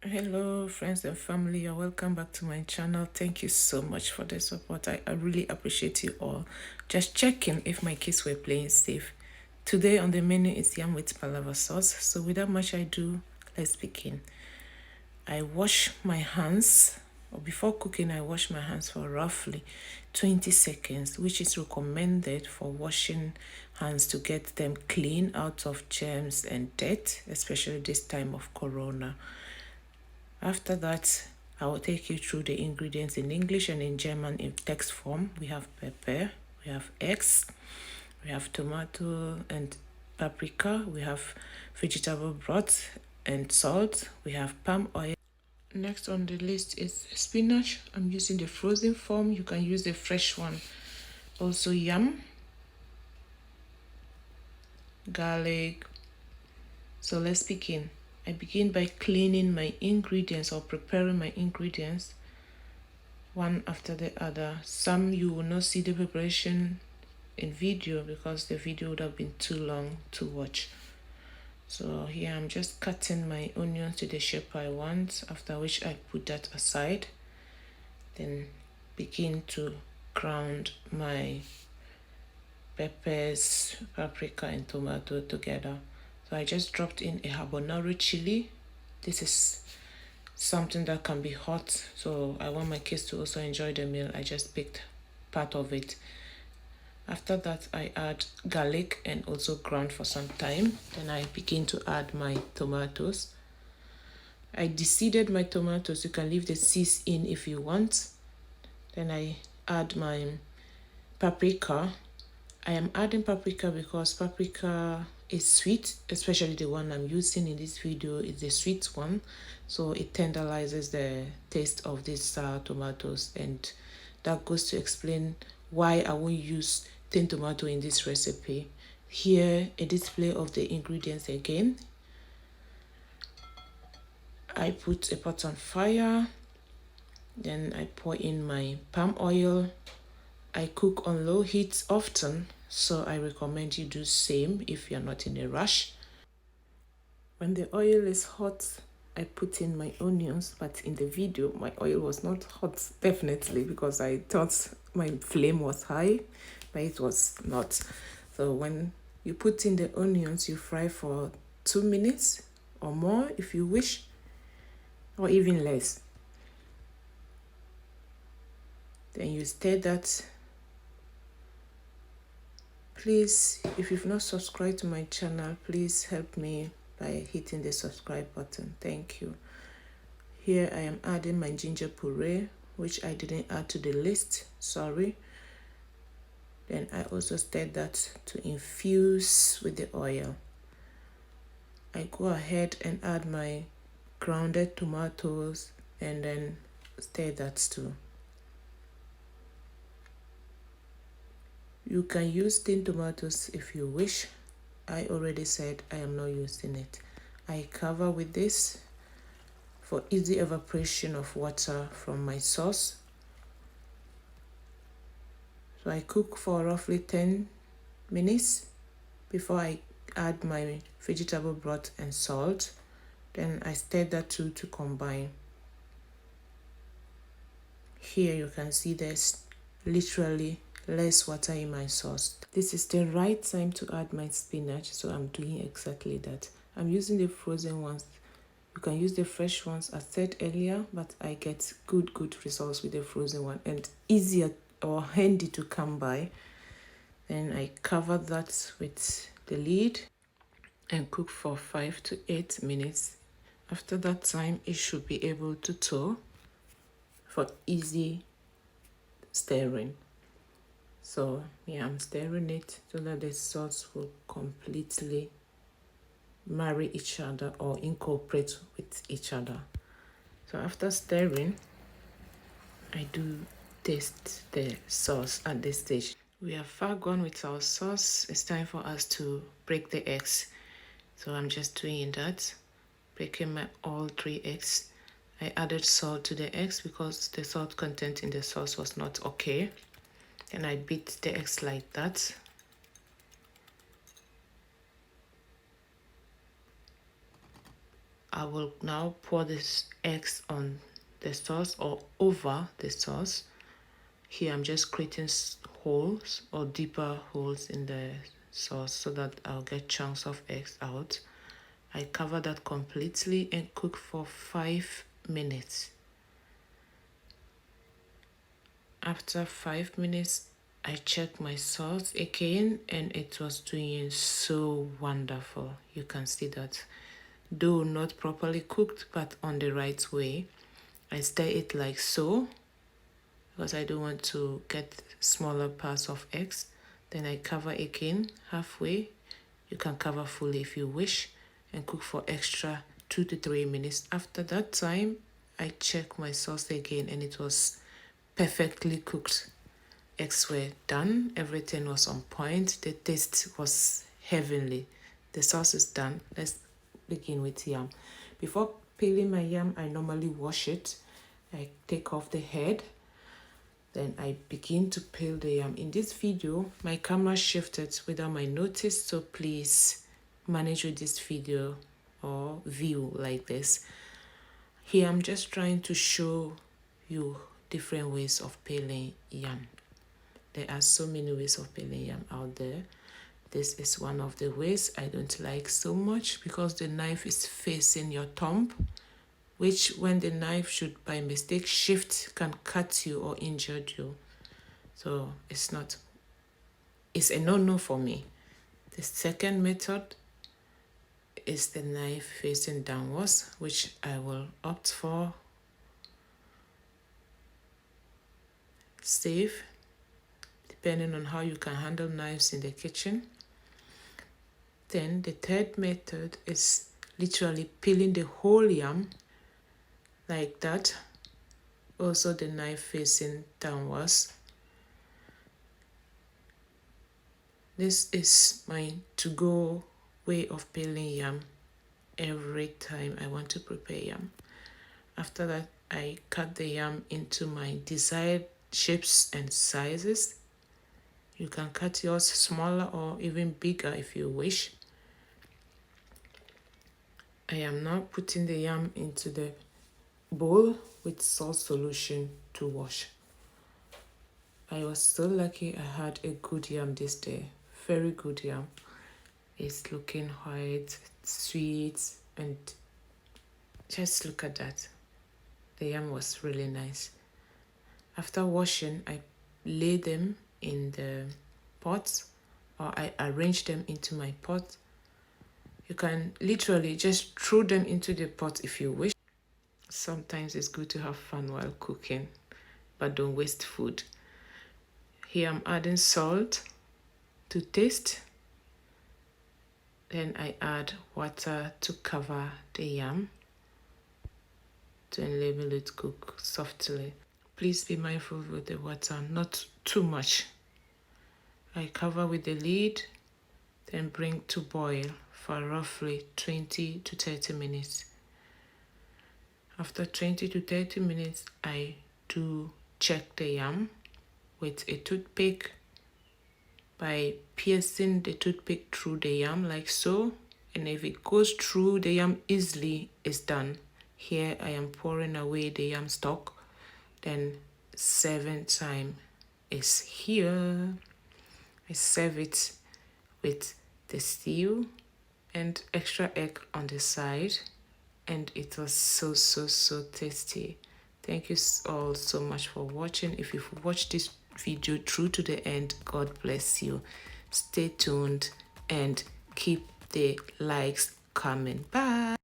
Hello friends and family, you're welcome back to my channel. Thank you so much for the support. I really appreciate you all. Just checking if my kids were playing safe. Today on the menu is yam with pallava sauce. So without much ado, let's begin. I wash my hands, or before cooking I wash my hands for roughly 20 seconds, which is recommended for washing hands to get them clean out of germs and dirt, especially this time of corona. After that, I will take you through the ingredients in English and in German in text form. We have pepper, we have eggs, we have tomato and paprika, we have vegetable broth and salt, we have palm oil. Next on the list is spinach. I'm using the frozen form. You can use the fresh one. Also yam, garlic. So let's begin. I begin by cleaning my ingredients or preparing my ingredients one after the other. Some you will not see the preparation in video because the video would have been too long to watch. So here I'm just cutting my onions to the shape I want, after which I put that aside. Then begin to ground my peppers, paprika and tomato together. So I just dropped in a habanero chili. This is something that can be hot, so I want my kids to also enjoy the meal. I just picked part of it. After that, I add garlic and also ground for some time. Then I begin to add my tomatoes. I deseeded my tomatoes. You can leave the seeds in if you want. Then I add my paprika. I am adding paprika because paprika is sweet, especially the one I'm using in this video is the sweet one. So it tenderizes the taste of these tomatoes, and that goes to explain why I won't use tin tomato in this recipe. Here, a display of the ingredients again. I put a pot on fire. Then I pour in my palm oil. I cook on low heat often, so I recommend you do same if you're not in a rush. When the oil is hot, I put in my onions, but in the video my oil was not hot, definitely, because I thought my flame was high, but it was not. So when you put in the onions, you fry for 2 minutes or more if you wish, or even less. Then you stir that. Please, if you've not subscribed to my channel, please help me by hitting the subscribe button. Thank you. Here I am adding my ginger puree, which I didn't add to the list, sorry. Then I also stir that to infuse with the oil. I go ahead and add my grounded tomatoes and then stir that too. You can use tin tomatoes if you wish. I already said I am not using it. I cover with this for easy evaporation of water from my sauce. So I cook for roughly 10 minutes before I add my vegetable broth and salt. Then I stir that too to combine. Here you can see there's literally less water in my sauce. This is the right time to add my spinach, so I'm doing exactly that. I'm using the frozen ones. You can use the fresh ones as said earlier, but I get good results with the frozen one and easier or handy to come by. Then I cover that with the lid and cook for 5 to 8 minutes. After that time, it should be able to thaw for easy stirring. So yeah, I'm stirring it so that the sauce will completely marry each other or incorporate with each other. So after stirring, I do taste the sauce at this stage. We are far gone with our sauce. It's time for us to break the eggs. So I'm just doing that, breaking all 3 eggs. I added salt to the eggs because the salt content in the sauce was not okay. And I beat the eggs like that. I will now pour this eggs on the sauce or over the sauce. Here I'm just creating holes or deeper holes in the sauce so that I'll get chunks of eggs out. I cover that completely and cook for 5 minutes. After 5 minutes, I checked my sauce again and it was doing so wonderful. You can see that, though not properly cooked, but on the right way. I stir it like so because I don't want to get smaller parts of eggs. Then I cover again halfway. You can cover fully if you wish and cook for extra 2 to 3 minutes. After that time, I check my sauce again and it was perfectly cooked. Eggs were done. Everything was on point. The taste was heavenly. The sauce is done. Let's begin with yam. Before peeling my yam, I normally wash it. I take off the head. Then I begin to peel the yam. In this video, my camera shifted without my notice, so please manage with this video or view like this. Here I'm just trying to show you different ways of peeling yam. There are so many ways of peeling yam out there. This is one of the ways I don't like so much because the knife is facing your thumb, which when the knife should by mistake shift can cut you or injure you. So it's a no-no for me. The second method is the knife facing downwards, which I will opt for. Safe, depending on how you can handle knives in the kitchen. Then the third method is literally peeling the whole yam like that. Also the knife facing downwards. This is my to-go way of peeling yam every time I want to prepare yam. After that, I cut the yam into my desired shapes and sizes. You can cut yours smaller or even bigger if you wish. I am now putting the yam into the bowl with salt solution to wash. I was so lucky I had a good yam this day. Very good yam. It's looking white, sweet, and just look at that. The yam was really nice. After washing, I lay them in the pot, or I arrange them into my pot. You can literally just throw them into the pot if you wish. Sometimes it's good to have fun while cooking, but don't waste food. Here I'm adding salt to taste. Then I add water to cover the yam to enable it to cook softly. Please be mindful with the water, not too much. I cover with the lid, then bring to boil for roughly 20 to 30 minutes. After 20 to 30 minutes, I do check the yam with a toothpick by piercing the toothpick through the yam like so. And if it goes through the yam easily, it's done. Here I am pouring away the yam stock. Then serving time is here. I serve it with the stew and extra egg on the side, and it was so tasty. Thank you all so much for watching. If you've watched this video through to the end, God bless you. Stay tuned and keep the likes coming. Bye.